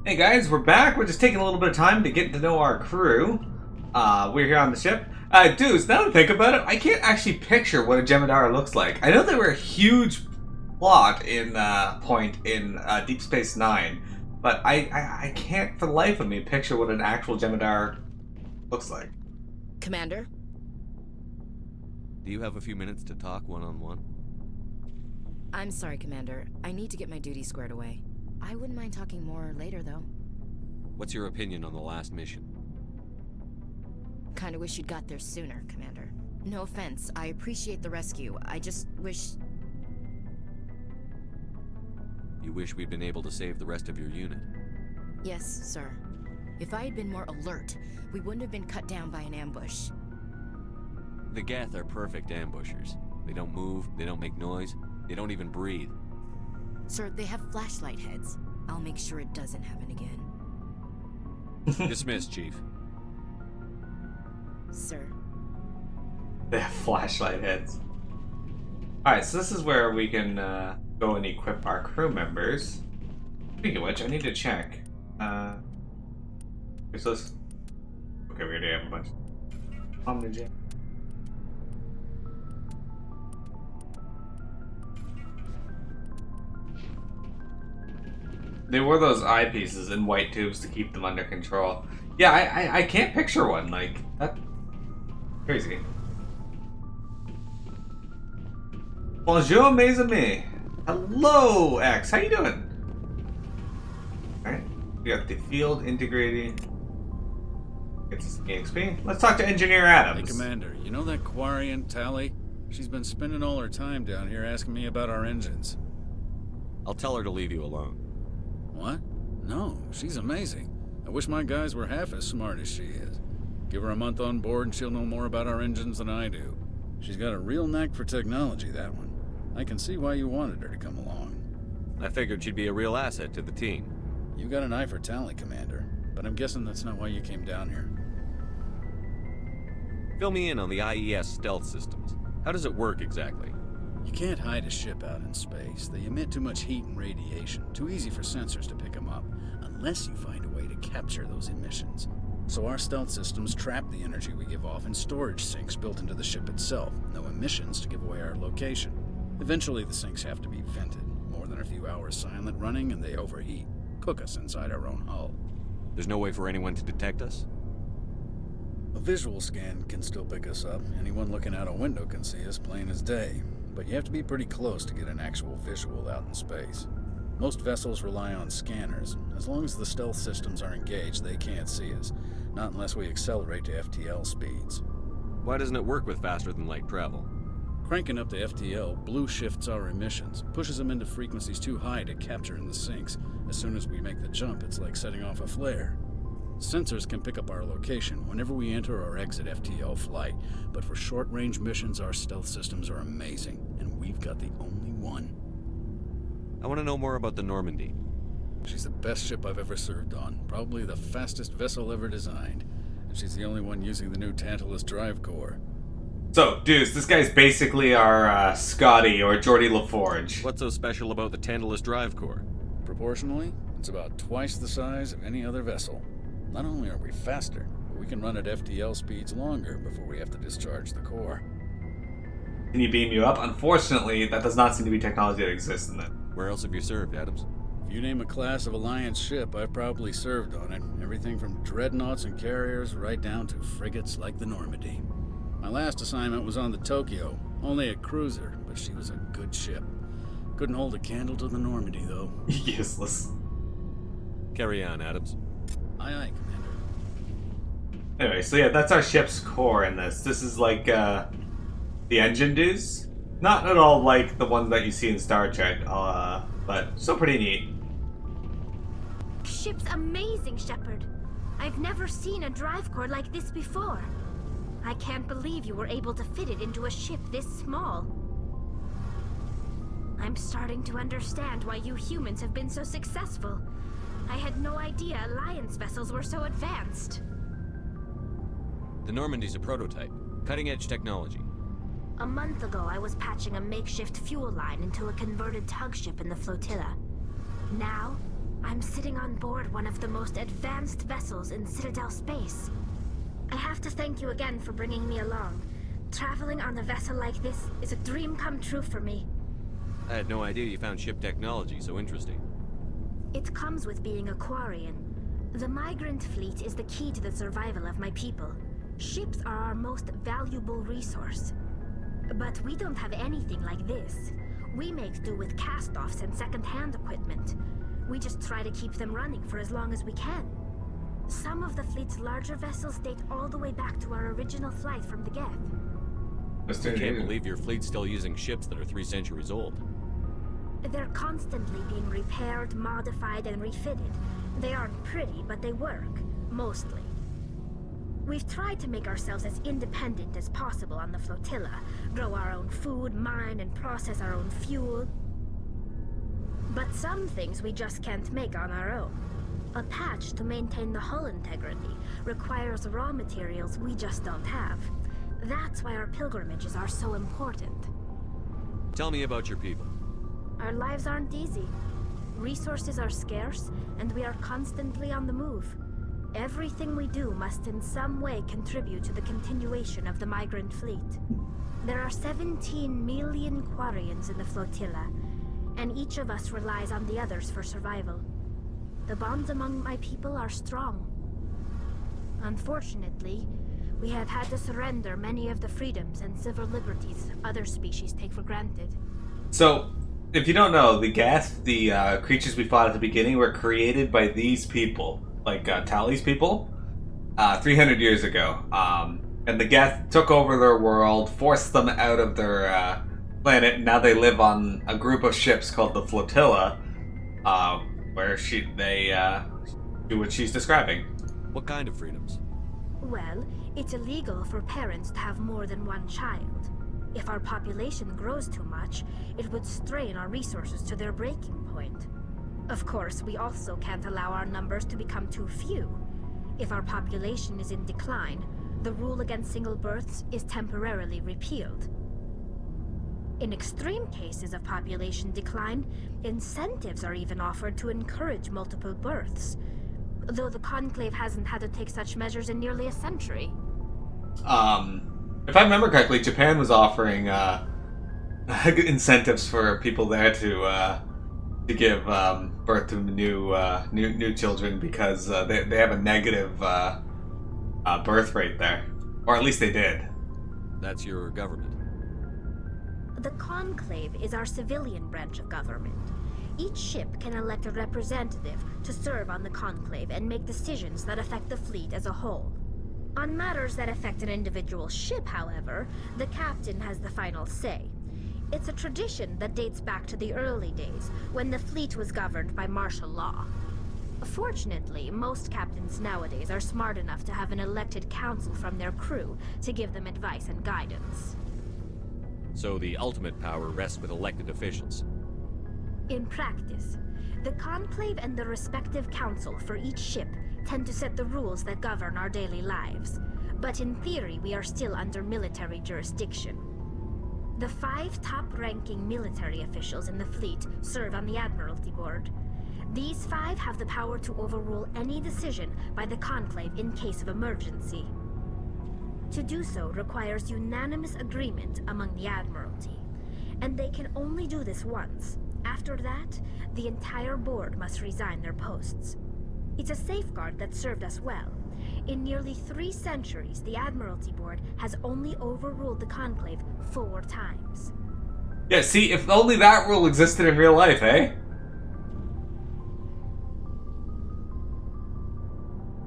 Hey guys, we're back. We're just taking a little bit of time to get to know our crew. We're here on the ship. Dudes, now that I think about it, I can't actually picture what a Jem'Hadar looks like. I know they were a huge plot in point in Deep Space Nine, but I can't for the life of me picture what an actual Jem'Hadar looks like. Commander? Do you have a few minutes to talk one-on-one? I'm sorry, Commander. I need to get my duties squared away. I wouldn't mind talking more later, though. What's your opinion on the last mission? Kinda wish you'd got there sooner, Commander. No offense, I appreciate the rescue. I just wish... You wish we'd been able to save the rest of your unit? Yes, sir. If I had been more alert, we wouldn't have been cut down by an ambush. The Geth are perfect ambushers. They don't move, they don't make noise, they don't even breathe. Sir, they have flashlight heads. I'll make sure it doesn't happen again. Dismissed, Chief. Sir. They have flashlight heads. Alright, so this is where we can go and equip our crew members. Speaking of which, I need to check. So this... Okay, we already have a bunch. Omnigem. They wore those eyepieces in white tubes to keep them under control. Yeah, I can't picture one. Like, that... Crazy. Bonjour, mes amis. Hello, X. How you doing? Alright. We got the field integrating. Gets us EXP. Let's talk to Engineer Adams. Hey, Commander. You know that Quarian, Tally? She's been spending all her time down here asking me about our engines. I'll tell her to leave you alone. What? No, she's amazing. I wish my guys were half as smart as she is. Give her a month on board and she'll know more about our engines than I do. She's got a real knack for technology, that one. I can see why you wanted her to come along. I figured she'd be a real asset to the team. You got an eye for Tally, Commander, but I'm guessing that's not why you came down here. Fill me in on the IES stealth systems. How does it work exactly? You can't hide a ship out in space. They emit too much heat and radiation. Too easy for sensors to pick them up, unless you find a way to capture those emissions. So our stealth systems trap the energy we give off in storage sinks built into the ship itself. No emissions to give away our location. Eventually the sinks have to be vented. More than a few hours silent running and they overheat. Cook us inside our own hull. There's no way for anyone to detect us? A visual scan can still pick us up. Anyone looking out a window can see us plain as day. But you have to be pretty close to get an actual visual out in space. Most vessels rely on scanners. As long as the stealth systems are engaged, they can't see us. Not unless we accelerate to FTL speeds. Why doesn't it work with faster-than-light travel? Cranking up to FTL blue shifts our emissions, pushes them into frequencies too high to capture in the sinks. As soon as we make the jump, it's like setting off a flare. Sensors can pick up our location whenever we enter or exit FTL flight, but for short-range missions, our stealth systems are amazing, and we've got the only one. I want to know more about the Normandy. She's the best ship I've ever served on, probably the fastest vessel ever designed, and she's the only one using the new Tantalus drive core. So, dudes, this guy's basically our Scotty or Geordie LaForge. What's so special about the Tantalus drive core? Proportionally, it's about twice the size of any other vessel. Not only are we faster, but we can run at FTL speeds longer before we have to discharge the core. Can you beam you up? Unfortunately, that does not seem to be technology that exists in it. Where else have you served, Adams? If you name a class of Alliance ship, I've probably served on it. Everything from dreadnoughts and carriers right down to frigates like the Normandy. My last assignment was on the Tokyo, only a cruiser, but she was a good ship. Couldn't hold a candle to the Normandy, though. Useless. Carry on, Adams. Aye, aye, Commander. Anyway, so yeah, that's our ship's core in this. This is like, the engine dudes. Not at all like the ones that you see in Star Trek, but still pretty neat. Ship's amazing, Shepard. I've never seen a drive core like this before. I can't believe you were able to fit it into a ship this small. I'm starting to understand why you humans have been so successful. I had no idea Alliance vessels were so advanced. The Normandy's a prototype. Cutting-edge technology. A month ago, I was patching a makeshift fuel line into a converted tug ship in the flotilla. Now, I'm sitting on board one of the most advanced vessels in Citadel space. I have to thank you again for bringing me along. Traveling on a vessel like this is a dream come true for me. I had no idea you found ship technology so interesting. It comes with being a Quarian. The migrant fleet is the key to the survival of my people. Ships are our most valuable resource. But we don't have anything like this. We make do with cast-offs and second-hand equipment. We just try to keep them running for as long as we can. Some of the fleet's larger vessels date all the way back to our original flight from the Geth. I can't believe your fleet's still using ships that are 3 centuries old. They're constantly being repaired, modified, and refitted. They aren't pretty, but they work. Mostly. We've tried to make ourselves as independent as possible on the flotilla. Grow our own food, mine, and process our own fuel. But some things we just can't make on our own. A patch to maintain the hull integrity requires raw materials we just don't have. That's why our pilgrimages are so important. Tell me about your people. Our lives aren't easy. Resources are scarce, and we are constantly on the move. Everything we do must in some way contribute to the continuation of the migrant fleet. There are 17 million Quarians in the flotilla, and each of us relies on the others for survival. The bonds among my people are strong. Unfortunately, we have had to surrender many of the freedoms and civil liberties other species take for granted. So, if you don't know, the Geth, the creatures we fought at the beginning, were created by these people, like Tali's people, 300 years ago. And the Geth took over their world, forced them out of their planet, and now they live on a group of ships called the Flotilla, where they do what she's describing. What kind of freedoms? Well, it's illegal for parents to have more than one child. If our population grows too much, it would strain our resources to their breaking point. Of course, we also can't allow our numbers to become too few. If our population is in decline, the rule against single births is temporarily repealed. In extreme cases of population decline, incentives are even offered to encourage multiple births, though the Conclave hasn't had to take such measures in nearly a century. If I remember correctly, Japan was offering incentives for people there to give birth to new children because they have a negative birth rate there, or at least they did. That's your government. The Conclave is our civilian branch of government. Each ship can elect a representative to serve on the Conclave and make decisions that affect the fleet as a whole. On matters that affect an individual ship, however, the captain has the final say. It's a tradition that dates back to the early days, when the fleet was governed by martial law. Fortunately, most captains nowadays are smart enough to have an elected council from their crew to give them advice and guidance. So the ultimate power rests with elected officials. In practice, the Conclave and the respective council for each ship tend to set the rules that govern our daily lives. But in theory, we are still under military jurisdiction. The 5 top-ranking military officials in the fleet serve on the Admiralty Board. These 5 have the power to overrule any decision by the Conclave in case of emergency. To do so requires unanimous agreement among the Admiralty, and they can only do this once. After that, the entire board must resign their posts. It's a safeguard that served us well. In nearly 3 centuries, the Admiralty Board has only overruled the Conclave 4 times. Yeah, see, if only that rule existed in real life, eh?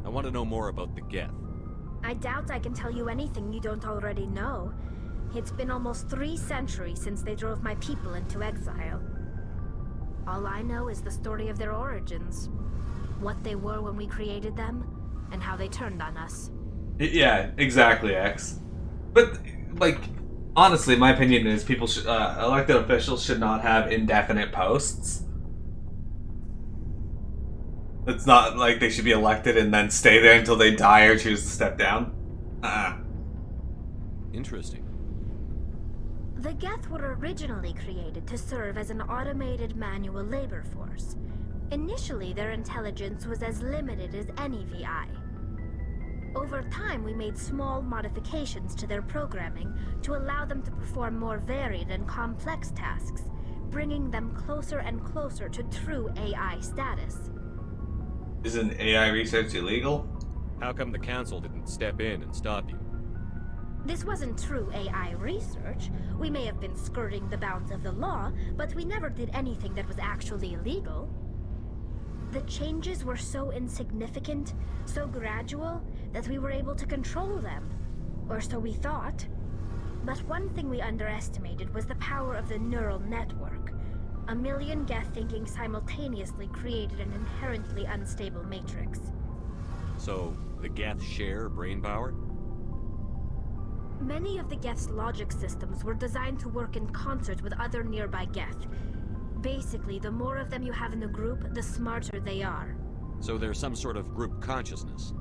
I want to know more about the Geth. I doubt I can tell you anything you don't already know. It's been almost 3 centuries since they drove my people into exile. All I know is the story of their origins. What they were when we created them, and how they turned on us. Yeah, exactly, X. But, like, honestly, my opinion is people should, elected officials should not have indefinite posts. It's not like they should be elected and then stay there until they die or choose to step down. Interesting. The Geth were originally created to serve as an automated manual labor force. Initially, their intelligence was as limited as any VI. Over time, we made small modifications to their programming to allow them to perform more varied and complex tasks, bringing them closer and closer to true AI status. Isn't AI research illegal? How come the Council didn't step in and stop you? This wasn't true AI research. We may have been skirting the bounds of the law, but we never did anything that was actually illegal. The changes were so insignificant, so gradual, that we were able to control them. Or so we thought. But one thing we underestimated was the power of the neural network. A million Geth thinking simultaneously created an inherently unstable matrix. So, the Geth share brain power? Many of the Geth's logic systems were designed to work in concert with other nearby Geth. Basically, the more of them you have in a group, the smarter they are. So there's some sort of group consciousness?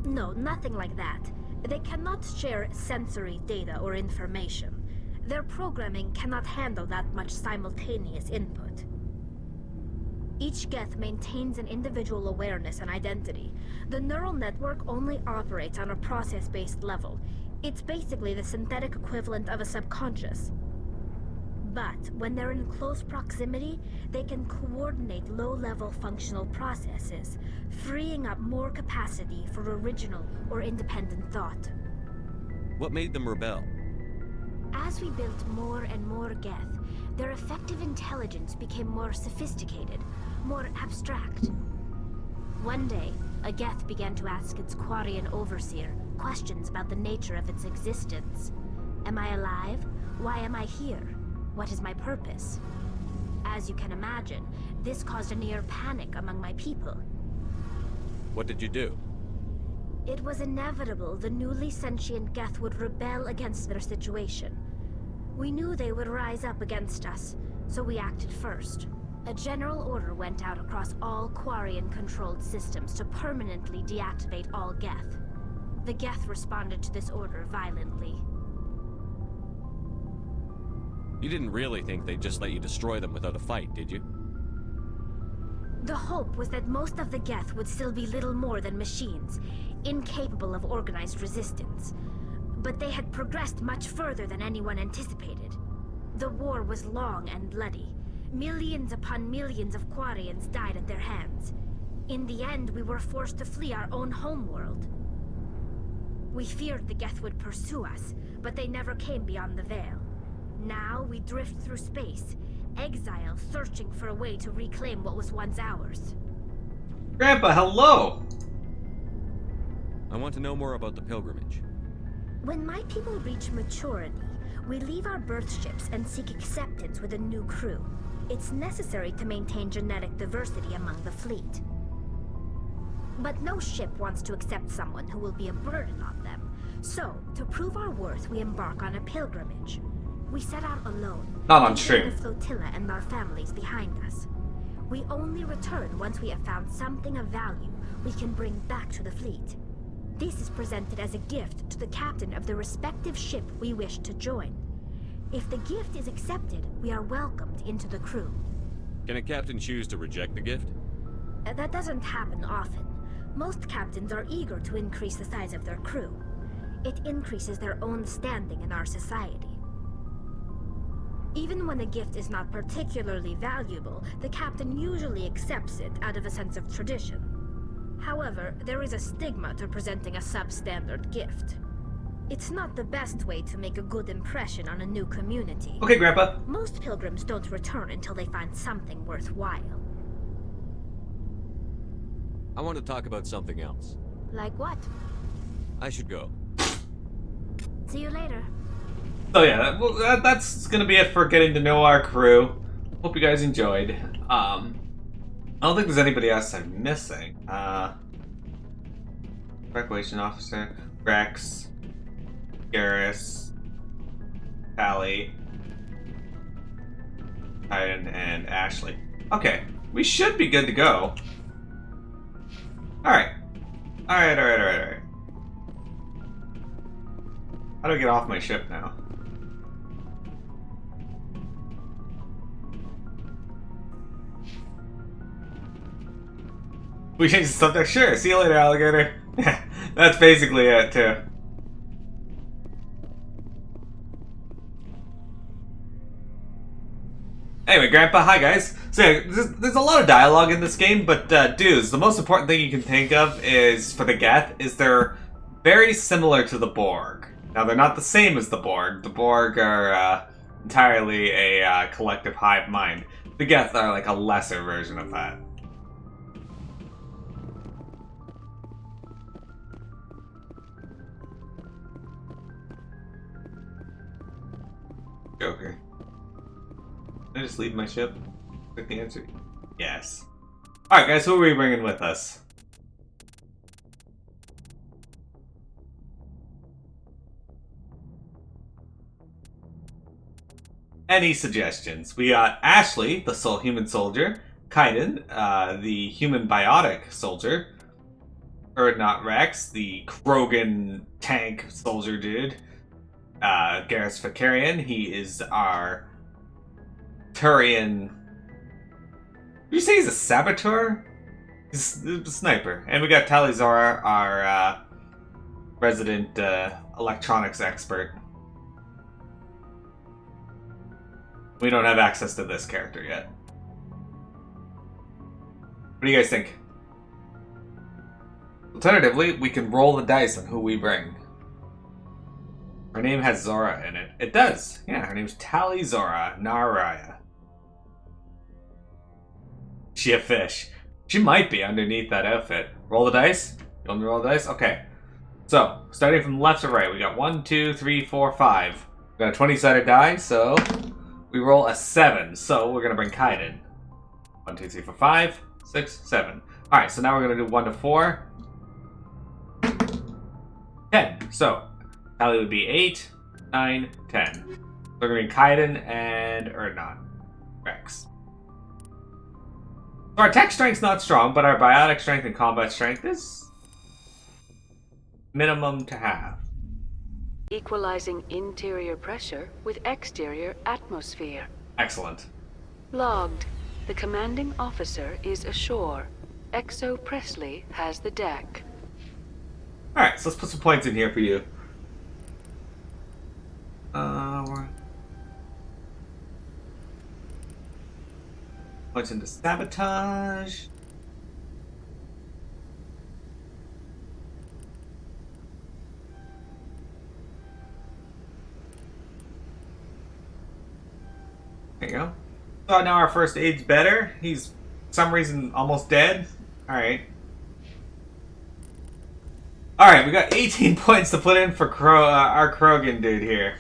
No, nothing like that. They cannot share sensory data or information. Their programming cannot handle that much simultaneous input. Each Geth maintains an individual awareness and identity. The neural network only operates on a process-based level. It's basically the synthetic equivalent of a subconscious. But when they're in close proximity, they can coordinate low-level functional processes, freeing up more capacity for original or independent thought. What made them rebel? As we built more and more Geth, their effective intelligence became more sophisticated, more abstract. One day, a Geth began to ask its Quarian overseer questions about the nature of its existence. Am I alive? Why am I here? What is my purpose? As you can imagine, this caused a near panic among my people. What did you do? It was inevitable the newly sentient Geth would rebel against their situation. We knew they would rise up against us, so we acted first. A general order went out across all Quarian-controlled systems to permanently deactivate all Geth. The Geth responded to this order violently. You didn't really think they'd just let you destroy them without a fight, did you? The hope was that most of the Geth would still be little more than machines, incapable of organized resistance. But they had progressed much further than anyone anticipated. The war was long and bloody. Millions upon millions of Quarians died at their hands. In the end, we were forced to flee our own homeworld. We feared the Geth would pursue us, but they never came beyond the Veil. Now we drift through space, exile searching for a way to reclaim what was once ours. Grandpa, hello! I want to know more about the pilgrimage. When my people reach maturity, we leave our birth ships and seek acceptance with a new crew. It's necessary to maintain genetic diversity among the fleet. But no ship wants to accept someone who will be a burden on them. So, to prove our worth, we embark on a pilgrimage. We set out alone, Not on leaving stream. the flotilla and our families behind us. We only return once we have found something of value we can bring back to the fleet. This is presented as a gift to the captain of the respective ship we wish to join. If the gift is accepted, we are welcomed into the crew. Can a captain choose to reject the gift? That doesn't happen often. Most captains are eager to increase the size of their crew. It increases their own standing in our society. Even when a gift is not particularly valuable, the captain usually accepts it out of a sense of tradition. However, there is a stigma to presenting a substandard gift. It's not the best way to make a good impression on a new community. Okay, Grandpa. Most pilgrims don't return until they find something worthwhile. I want to talk about something else. Like what? I should go. See you later. So yeah, that's gonna be it for getting to know our crew. Hope you guys enjoyed. I don't think there's anybody else I'm missing. Evacuation officer, Rex, Garrus, Pally, Titan, and Ashley. Okay, we should be good to go. Alright. Alright. How do I get off my ship now? We change the subject? Sure. See you later, alligator. That's basically it, too. Anyway, Grandpa, hi guys. So yeah, there's a lot of dialogue in this game, but dudes, the most important thing you can think of is, for the Geth, is they're very similar to the Borg. Now, they're not the same as the Borg. The Borg are entirely a collective hive mind. The Geth are like a lesser version of that. Joker. Can I just leave my ship? Click the answer. Yes. Alright guys, who are we bringing with us? Any suggestions? We got Ashley, the human soldier, Kaiden, the human biotic soldier, Erdnot Rex, the Krogan tank soldier dude, Garrus Vakarian, he is our Turian. Did you say he's a saboteur? He's a sniper. And we got Tali Zora, our resident electronics expert. We don't have access to this character yet. What do you guys think? Alternatively, we can roll the dice on who we bring. Her name has Zora in it. It does. Yeah, her name's Tali Zora Naraya. She a fish. She might be underneath that outfit. Roll the dice? You want me to roll the dice? Okay. So, starting from left to right, we got 1, 2, 3, 4, 5. We got a 20-sided die, so we roll a 7. So we're gonna bring Kaiden. 1, 2, 3, 4, 5, 6, 7. Alright, so now we're gonna do 1 to 4. 10. So Tally would be 8, 9, 10. So we're gonna bring Kaiden and Erdnot Rex. So our attack strength's not strong, but our biotic strength and combat strength is minimum to have. Equalizing interior pressure with exterior atmosphere. Excellent. Logged. The commanding officer is ashore. Exo Presley has the deck. Alright, so let's put some points in here for you. Points into sabotage. There you go. So now our first aid's better. He's, for some reason, almost dead. Alright. Alright, we got 18 points to put in for our Krogan dude here.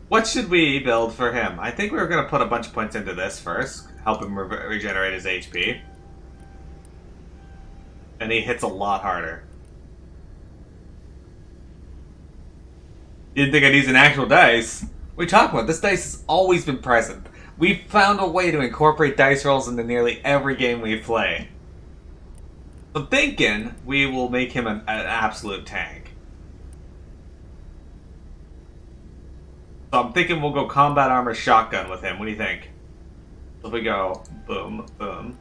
What should we build for him? I think we were going to put a bunch of points into this first. Help him regenerate his HP. And he hits a lot harder. You didn't think I'd use an actual dice? What are you talking about? This dice has always been present. We've found a way to incorporate dice rolls into nearly every game we play. So I'm thinking we will make him an absolute tank. So I'm thinking we'll go combat armor shotgun with him. What do you think? So if we go boom, boom,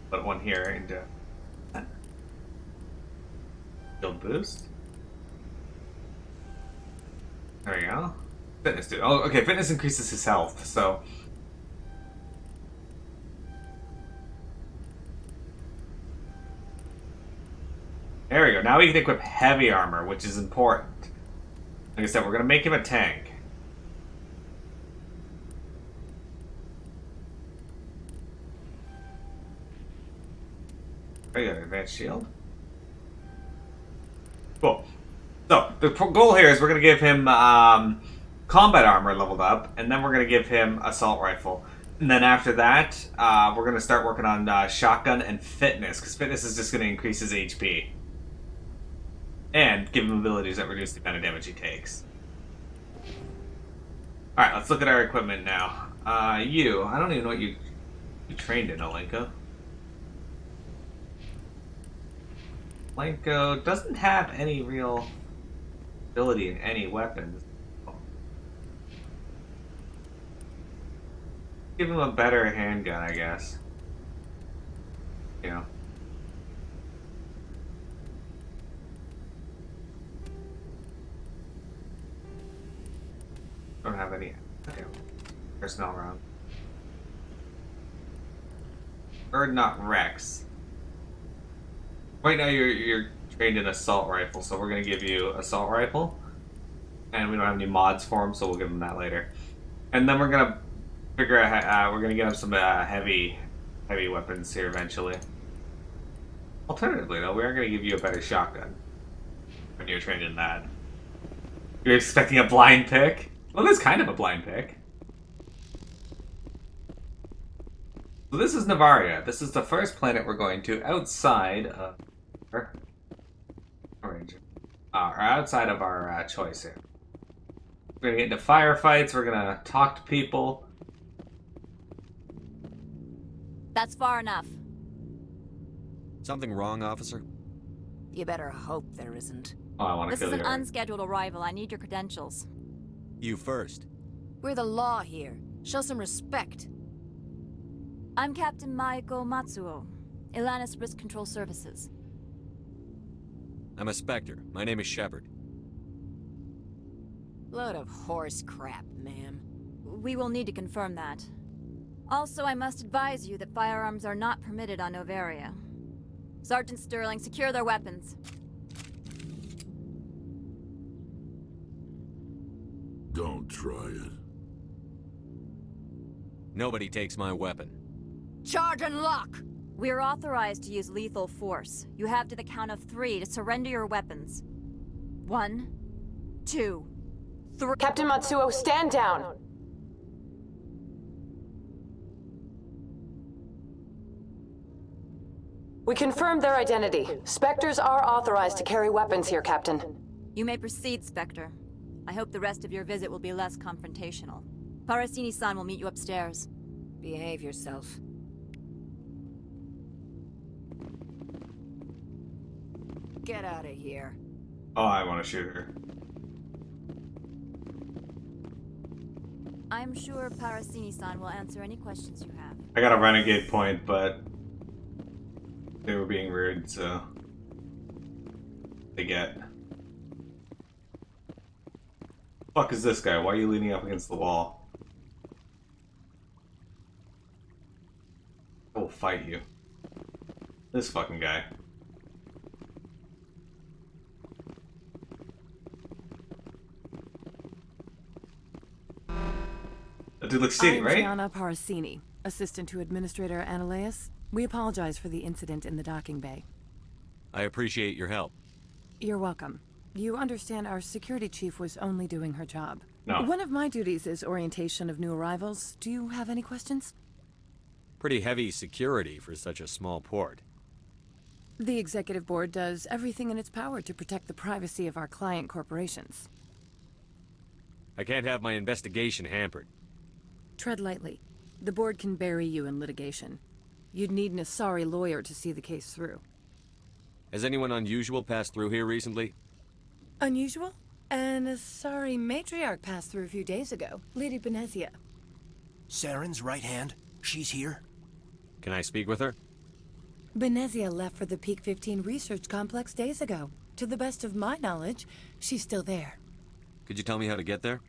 put one here into shield boost. There we go. Fitness dude. Oh, okay. Fitness increases his health. So there we go. Now we can equip heavy armor, which is important. Like I said, we're gonna make him a tank. I got an advanced shield. Cool. So, the goal here is we're going to give him combat armor leveled up, and then we're going to give him assault rifle. And then after that, we're going to start working on shotgun and fitness, because fitness is just going to increase his HP. And give him abilities that reduce the amount of damage he takes. Alright, let's look at our equipment now. I don't even know what you trained in, Olenko. Lenko doesn't have any real ability in any weapons. Give him a better handgun, I guess. You know, Don't have any. Okay. Personnel around. Or not Rex. Right now you're trained in assault rifle, so we're gonna give you assault rifle. And we don't have any mods for him, so we'll give him that later. And then we're gonna figure out how, we're gonna get him some heavy weapons here eventually. Alternatively, though, we are gonna give you a better shotgun when you're trained in that. You're expecting a blind pick? Well, this is kind of a blind pick. So this is Noveria. This is the first planet we're going to outside of or outside of our choice here. We're gonna get into firefights. We're gonna talk to people. That's far enough. Something wrong, officer? You better hope there isn't. Oh, I want to This is kill an you. unscheduled arrival. I need your credentials. You first. We're the law here. Show some respect. I'm Captain Maiko Matsuo, Ilanis Risk Control Services. I'm a Spectre. My name is Shepard. Load of horse crap, ma'am. We will need to confirm that. Also, I must advise you that firearms are not permitted on Noveria. Sergeant Sterling, secure their weapons. Don't try it. Nobody takes my weapon. Charge and lock! We're authorized to use lethal force. You have to the count of 3 to surrender your weapons. 1, 2, 3. Captain Matsuo, stand down! We confirmed their identity. Spectres are authorized to carry weapons here, Captain. You may proceed, Spectre. I hope the rest of your visit will be less confrontational. Parasini-san will meet you upstairs. Behave yourself. Get out of here. Oh, I want to shoot her. I'm sure Parasini-san will answer any questions you have. I got a renegade point, but they were being rude, so they get. Fuck is this guy? Why are you leaning up against the wall? I will fight you. This fucking guy. That dude looks shitty, I'm right? Gianna Parasini, assistant to Administrator Ananias. We apologize for the incident in the docking bay. I appreciate your help. You're welcome. You understand our security chief was only doing her job. No. One of my duties is orientation of new arrivals. Do you have any questions? Pretty heavy security for such a small port. The executive board does everything in its power to protect the privacy of our client corporations. I can't have my investigation hampered. Tread lightly. The board can bury you in litigation. You'd need an Asari lawyer to see the case through. Has anyone unusual passed through here recently? Unusual? An Asari matriarch passed through a few days ago. Lady Benezia. Saren's right hand? She's here? Can I speak with her? Benezia left for the Peak 15 research complex days ago. To the best of my knowledge, she's still there. Could you tell me how to get there?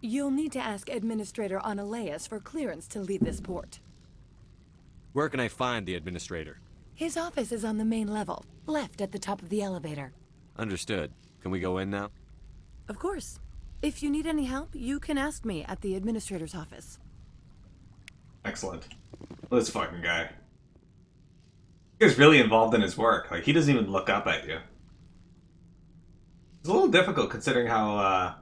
You'll need to ask Administrator Ananias for clearance to leave this port. Where can I find the administrator? His office is on the main level, left at the top of the elevator. Understood. Can we go in now? Of course. If you need any help, you can ask me at the administrator's office. Excellent. This fucking guy. He's really involved in his work. Like, he doesn't even look up at you. It's a little difficult considering how,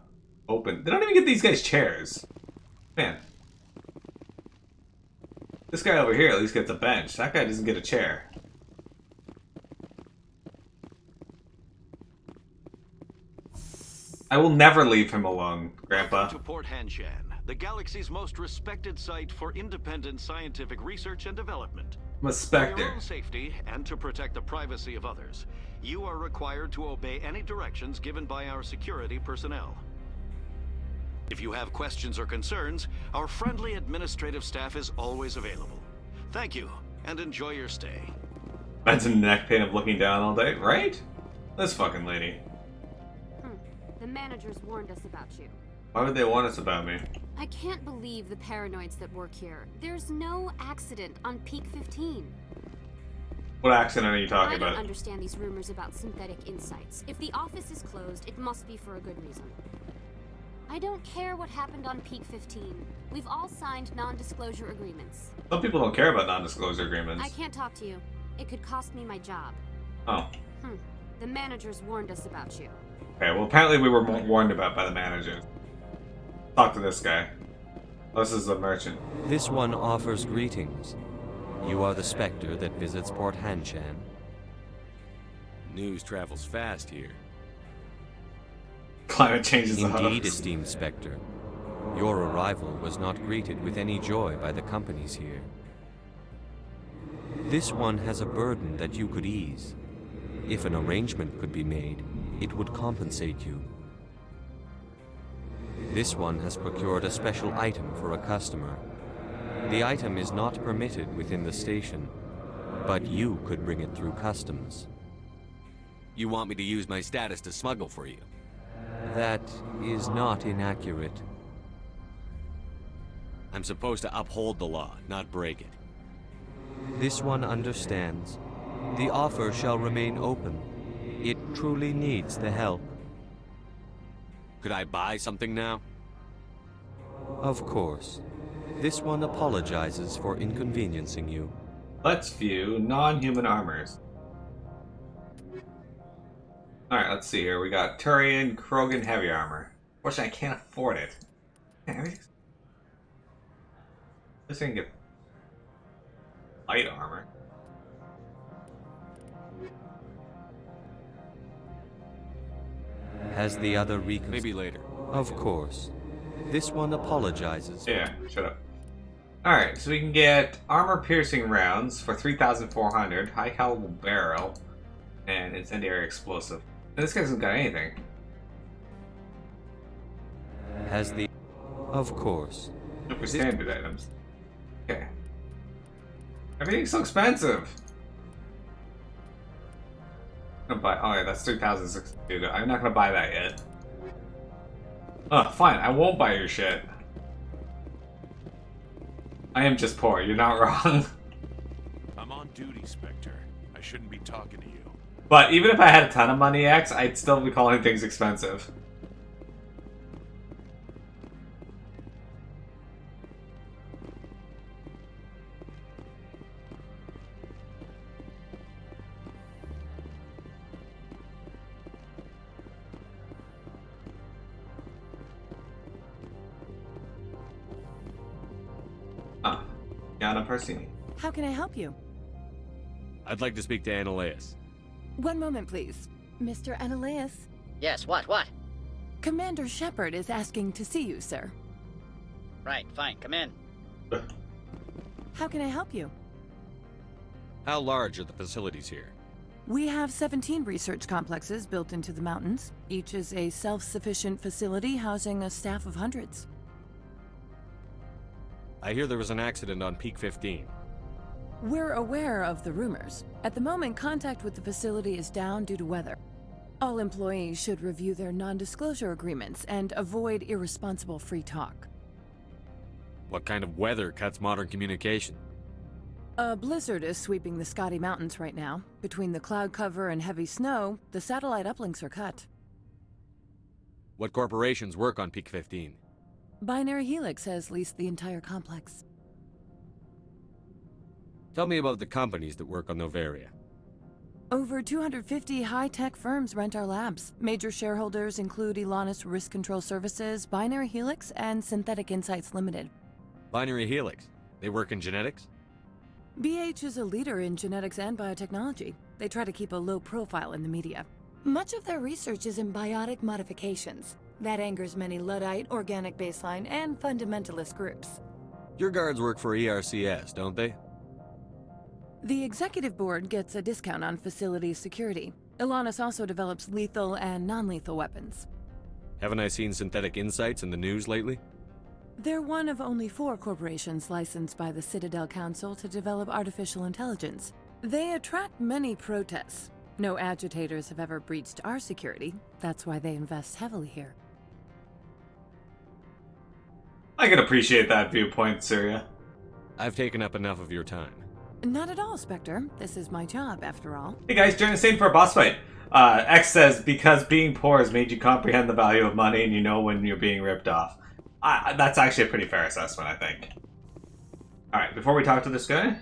open. They don't even get these guys chairs. Man. This guy over here at least gets a bench. That guy doesn't get a chair. I will never leave him alone, Grandpa. Welcome to Port Hanshan, the galaxy's most respected site for independent scientific research and development. I'm a For Spectre. your own safety and to protect the privacy of others, you are required to obey any directions given by our security personnel. If you have questions or concerns, our friendly administrative staff is always available. Thank you, and enjoy your stay. That's a neck pain of looking down all day, right? This fucking lady. The managers warned us about you. Why would they want us about me? I can't believe the paranoids that work here. There's no accident on Peak 15. What accident are you talking I don't about? understand these rumors about synthetic insights. If the office is closed, it must be for a good reason. I don't care what happened on Peak 15. We've all signed non-disclosure agreements. Some people don't care about non-disclosure agreements. I can't talk to you. It could cost me my job. Oh. The managers warned us about you. Okay, well apparently we were warned about by the managers. Talk to this guy. This is a merchant. This one offers greetings. You are the Spectre that visits Port Hanshan. News travels fast here. Climate change is the Indeed, host. esteemed Spectre. Your arrival was not greeted with any joy by the companies here. This one has a burden that you could ease. If an arrangement could be made, it would compensate you. This one has procured a special item for a customer. The item is not permitted within the station, but you could bring it through customs. You want me to use my status to smuggle for you? That is not inaccurate. I'm supposed to uphold the law, not break it. This one understands. The offer shall remain open. It truly needs the help. Could I buy something now? Of course. This one apologizes for inconveniencing you. Let's view non-human armors. Alright, let's see here. We got Turian, Krogan heavy armor. Fortunately, I can't afford it. This thing get light armor. Has the other maybe later. Of course. This one apologizes. Yeah, shut up. Alright, so we can get armor-piercing rounds for 3,400, high-caliber barrel, and incendiary explosive. And this guy hasn't got anything. Has the... Of course. Look for standard items. Okay. Everything's so expensive. I'm gonna buy... Oh yeah, that's 3,600. I'm not gonna buy that yet. Oh, fine. I won't buy your shit. I am just poor. You're not wrong. I'm on duty, Spectre. I shouldn't be talking to you. But even if I had a ton of money, X, I'd still be calling things expensive. Ah, Yana Parsini. How can I help you? I'd like to speak to Ananias. One moment, please. Mr. Ananias? Yes, what? Commander Shepard is asking to see you, sir. Right, fine, come in. How can I help you? How large are the facilities here? We have 17 research complexes built into the mountains. Each is a self-sufficient facility housing a staff of hundreds. I hear there was an accident on Peak 15. We're aware of the rumors. At the moment, contact with the facility is down due to weather. All employees should review their non-disclosure agreements and avoid irresponsible free talk. What kind of weather cuts modern communication? A blizzard is sweeping the Scotty Mountains right now. Between the cloud cover and heavy snow, the satellite uplinks are cut. What corporations work on Peak 15? Binary Helix has leased the entire complex. Tell me about the companies that work on Noveria. Over 250 high-tech firms rent our labs. Major shareholders include Elanus Risk Control Services, Binary Helix, and Synthetic Insights Limited. Binary Helix. They work in genetics? BH is a leader in genetics and biotechnology. They try to keep a low profile in the media. Much of their research is in biotic modifications. That angers many Luddite, organic baseline, and fundamentalist groups. Your guards work for ERCS, don't they? The executive board gets a discount on facility security. Elanus also develops lethal and non-lethal weapons. Haven't I seen Synthetic Insights in the news lately? They're one of only 4 corporations licensed by the Citadel Council to develop artificial intelligence. They attract many protests. No agitators have ever breached our security. That's why they invest heavily here. I can appreciate that viewpoint, Surya. I've taken up enough of your time. Not at all, Spectre. This is my job, after all. Hey guys, join us in for a boss fight. X says, because being poor has made you comprehend the value of money and you know when you're being ripped off. That's actually a pretty fair assessment, I think. Alright, before we talk to this guy,